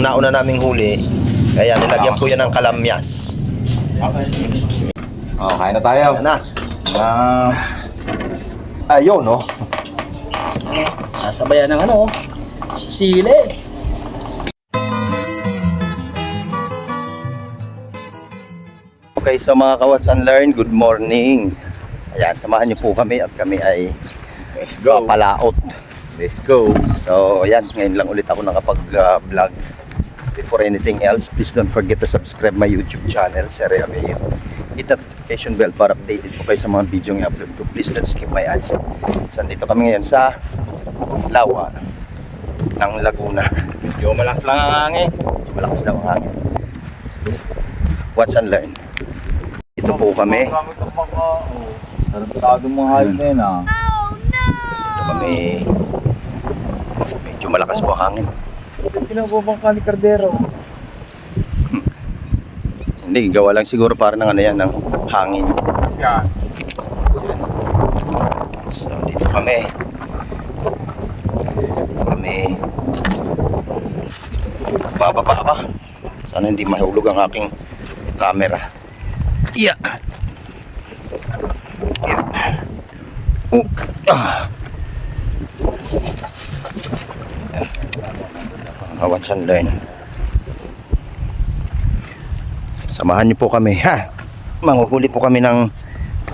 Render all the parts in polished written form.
Nauna naming huli, kaya nilagyan po yan ng kalamyas. Oh, kain na tayo. Yan na. Ayun, no? Sasabayan ng ano, sili. Okay, so mga Kawats and Learn, good morning. Ayan, samahan niyo po kami at kami ay papalaot. Let's go. So, ayan, ngayon lang ulit ako nakapag-vlog. Before anything else, please don't forget to subscribe my YouTube channel, Sir Ameo. Hit the notification bell para updated po kayo sa mga video ng upload ko. Please don't skip my ads. So, dito kami ngayon sa Lawa ng Laguna. Medyo malakas lang ang hangin. Malakas daw ang hangin. So, watch and learn. Dito po kami. Tarantado mga hayop na yun ah. Dito kami. Medyo malakas po ang hangin. Pinabubang ka ni Cardero. Hindi, gawa lang siguro para ng ano yan, ng hangin. Siya. So, dito kami. Dito kami. Bababa pa. Sana hindi mahulog ang aking camera. Yeah. Watch and learn. Samahan niyo po kami, ha? Manguhuli po kami ng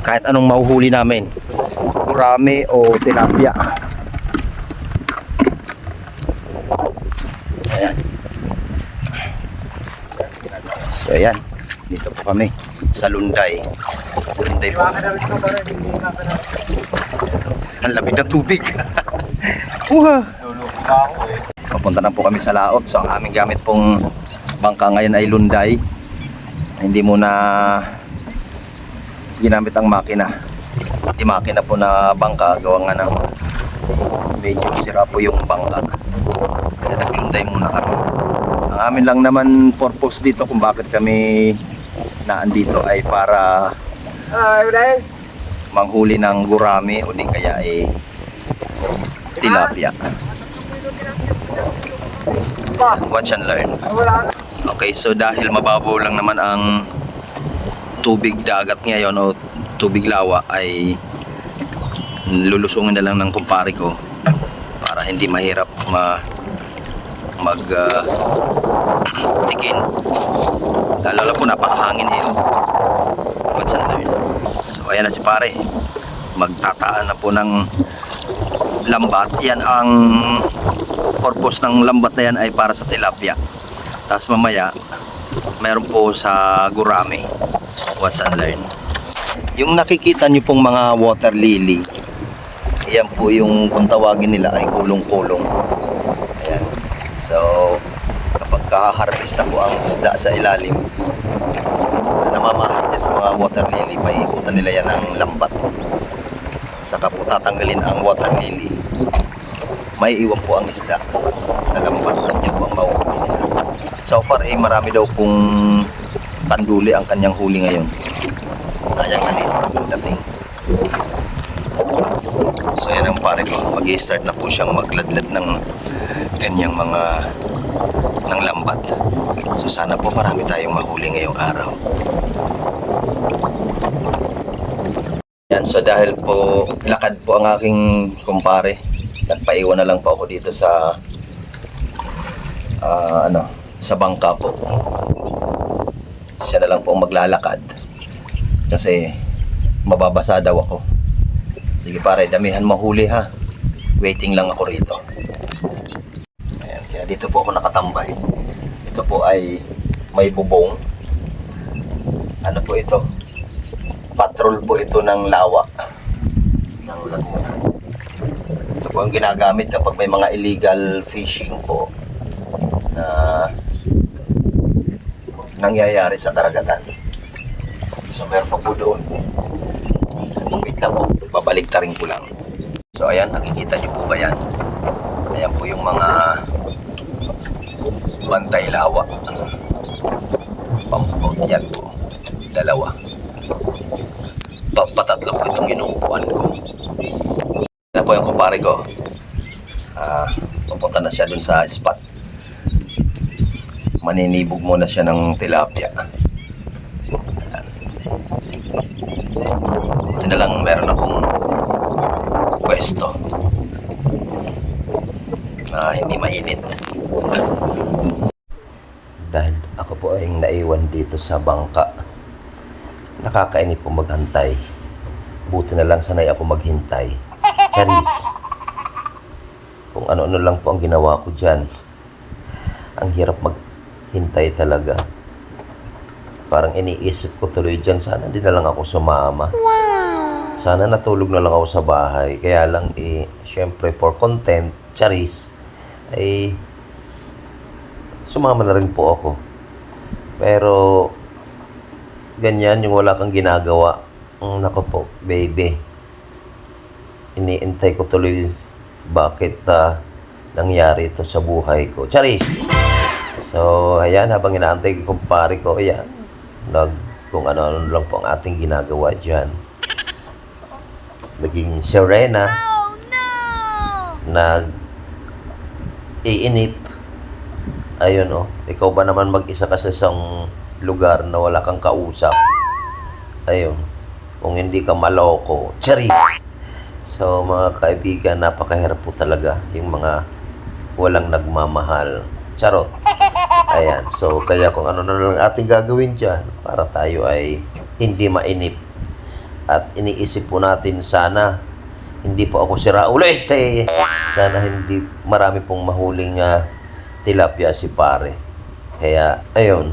kahit anong mahuhuli namin. Gurame o tilapia. Ayan. So ayan, dito po kami sa Lunday. Lunday po. Ang lamig ng tubig. Wow. Papunta na po kami sa laot. So ang aming gamit pong bangka ngayon ay Lunday. Hindi muna ginamit ang makina. Hindi makina po na bangka, gawa nga ng medyo sira po yung bangka. Kaya naglunday muna kami. Ang amin lang naman purpose dito kung bakit kami naandito ay para manghuli ng gurami o di kaya tilapia. Watch and learn. Okay, so dahil mababaw lang naman ang tubig dagat ngayon o tubig lawa, ay lulusungin na lang ng kumpare ko para hindi mahirap tikin. Lalo na po napakahangin eh. Watch and learn. So ayan na si pare, magtataan na po ng lambat. Yan ang purpose ng lambat na yan, ay para sa tilapia. Tapos mamaya meron po sa gurame. Watch and learn. Yung nakikita nyo pong mga water lily, yan po yung kung tawagin nila ay kulong-kulong. Ayan. So kapag kaharvest na po ang isda sa ilalim na namamahay dyan sa mga water lily, paikutan nila yan ng lambat. Saka po tatanggalin ang water lily, may iwan po ang isda sa lambat at yan po ang mahuhuli nila. So far marami daw pong panduli ang kanyang huli ngayon. Sayang na liit ang dating. So yan ang pare ko, mag-i-start na po siyang magladlad ng kanyang mga ng lambat. So sana po marami tayong mahuli ngayong araw. Yan, so dahil po lakad po ang aking kumpare, nagpaiwan na lang po ako dito sa sa bangka po. Siya na lang po maglalakad kasi mababasa daw ako. Sige pare, damihan mahuli ha. Waiting lang ako rito. Ayan, kaya dito po ako nakatambay. Ito po ay may bubong. Ano po ito? Patrol po ito ng lawa ng Laguna. Ito po ang ginagamit kapag may mga illegal fishing po na nangyayari sa karagatan. So meron pa po doon. Wait lang po, babaligtarin ko lang. So ayan, nakikita niyo po ba yan? Ayan po yung mga bantay lawa. Pampot yan po, dalawa. Patatlo po itong inuupuan ko. Yan po yung kumpare ko. Pupunta na siya dun sa spot. Maninibog muna siya ng tilapia. Buti na lang meron akong pwesto na hindi mainit. Dahil ako po ay naiwan dito sa bangka, nakakainip po maghantay. Buti na lang sanay ako maghintay. Charis, kung ano-ano lang po ang ginawa ko dyan. Ang hirap maghintay talaga. Parang iniisip ko tuloy dyan, sana di na lang ako sumama. Sana natulog na lang ako sa bahay. Kaya lang syempre for content, Charis, ay sumama na rin po ako. Pero ganyan, yung wala kang ginagawa. Nako po, baby. Iniintay ko tuloy bakit nangyari ito sa buhay ko. Charis! So, ayan, habang inaantay ko kumpare ko, ayan, kung ano-ano lang po ang ating ginagawa dyan. Naging Serena. Nag-iinip. Ayun, oh. Ikaw ba naman mag-isa ka sa isang lugar na wala kang kausap? Ayun. Kung hindi ka maloko. Charis! So, mga kaibigan, napakahirap po talaga yung mga walang nagmamahal. Charot. Ayan. So, kaya kung ano na lang ating gagawin dyan para tayo ay hindi mainip. At iniisip po natin sana hindi po ako si Raul Este. Sana hindi marami pong mahuling tilapia si pare. Kaya, ayun.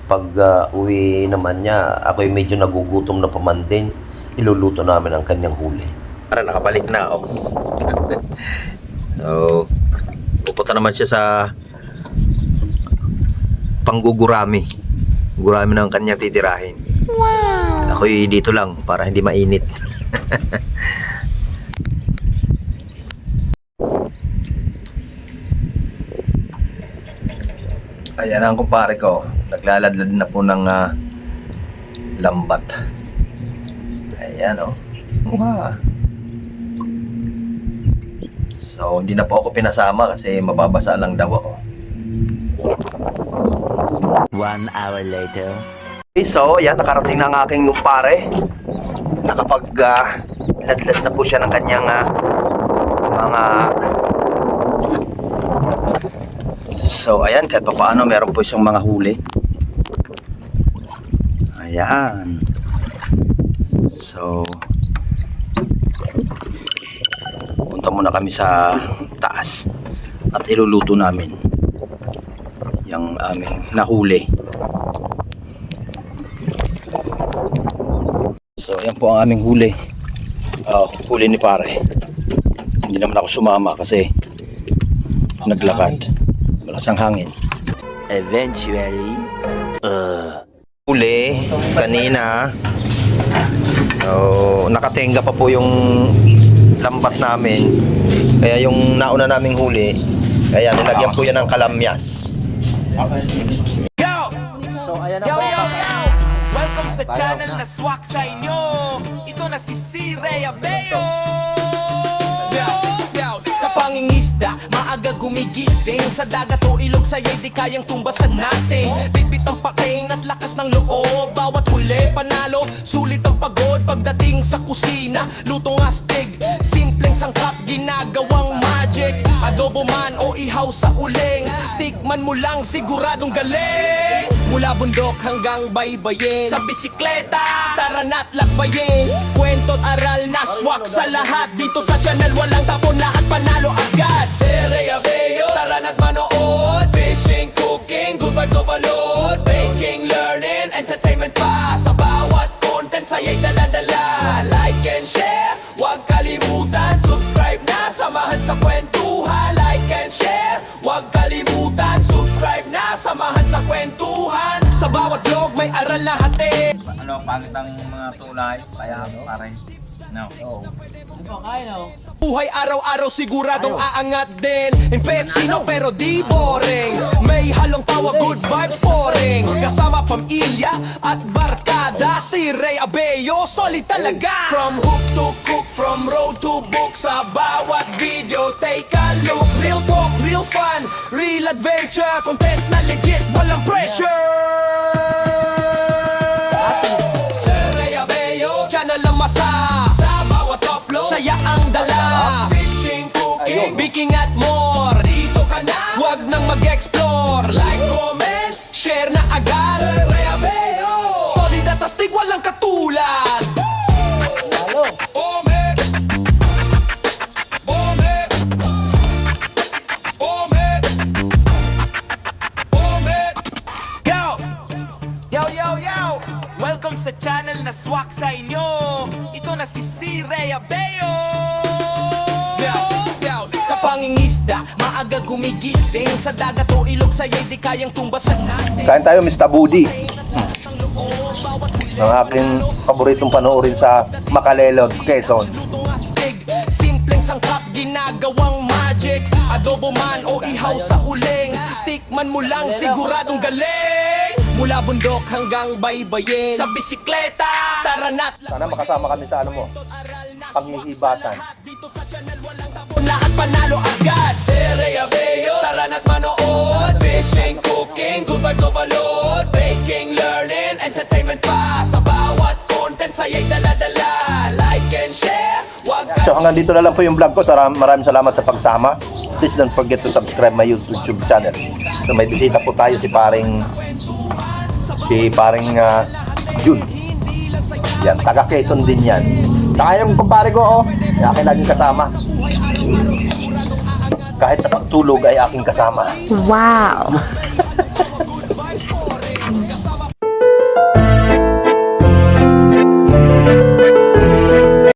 Pag uwi naman niya, ako'y medyo nagugutom na paman din. Iluluto namin ang kanyang huli. Para nakabalik na, oh. So, pupunta naman siya sa panggugurami. Gurami ng kanyang titirahin. Wow! Ako'y dito lang para hindi mainit. Ayan ang kumpare ko. Naglaladlad na po ng lambat. Ayan, oh. Wow. So, hindi na po ako pinasama kasi mababasa lang daw ako. 1 hour later. Okay, so, yan, nakarating na ang aking kumpare. Nakapag-ladlad na po siya ng kanyang mga... So, ayan, kahit pa paano, meron po siyang mga huli. Ayan. So, punta muna kami sa taas at iluluto namin yung aming nahuli. So, ayan po ang aming huli. Huli ni pare. Hindi naman ako sumama kasi naglakad. Malakas ang hangin. Eventually, Huli kanina. So, nakatenga pa po yung lambat namin. Kaya yung nauna naming huli, kaya nilagyan po yan ng kalamyas. So, ayan na po. Welcome sa channel na swak sa inyo. Ito na si Rhea Beo. Sa pangingisda, maaga gumigising. Sa dagat o ilog sa'yo'y di kayang tumbasan natin. Bitbit ang paking at lakas ng loob. Bawat huli, panalo, sulit ang pagod. Pagdating sa kusina, lutong astig. Simpleng sangkap, ginagawang magic. Adobo man o ihaw sa uling, tikman mo lang, siguradong galing. Mula bundok hanggang baybayin, sa bisikleta, tara na't lakbayin. Kwento't aral na swak sa lahat. Dito sa channel walang tapon, lahat panalo agad. Rhea Beo, tara na't manood. Fishing, cooking, good vibes overload. Baking, learning, entertainment pa. Sa bawat content sa'yo'y dala-dala. Like and share, huwag kalimutan. Subscribe na, samahan sa kwentuhan. Like and share, huwag kalimutan. Subscribe na, samahan sa kwentuhan. Sa bawat vlog may aral na hati. Ano, pangit ang mga tulay. Kaya, pare. No. Buhay araw-araw siguradong aangat din. In Pepsi no pero di boring. May halong tawa, good vibes pouring. Kasama pamilya at barkada, si Rhea Beo solid talaga. From hook to cook, from road to book, sa bawat video take a look. Real talk, real fun, real adventure, content na legit. sa channel na swak sa inyo. Ito na si Ray Abeo. Sa pangingisda, maaga gumigising. Sa dagat o ilog sa'yo'y di kayang tumbasan natin. Kain tayo, Mr. Budi. Ang aking paboritong panoorin sa Macalelod, Quezon. Simpleng sangkap, ginagawang magic. Adobo man o ihaw sa uling, tikman mo lang, siguradong galing. Mula bundok hanggang baybayin, sa bisikleta, tara na't Sana makasama kami sa ano mo, panghihibasan. lahat panalo agad. Ray Abeo, tara na't manood. Fishing, cooking, good vibes overload. Baking, learning, entertainment pa. Sa bawat content sa'yo'y dala-dala. Like and share, wag So hanggang dito na lang po yung vlog ko. Maraming salamat sa pagsama. Please don't forget to subscribe my YouTube channel. So may bisita po tayo si paring Jun. Yan, taga Quezon din yan. Saka yung kumpare ko, aking laging kasama. Kahit sa pagtulog ay aking kasama. Wow.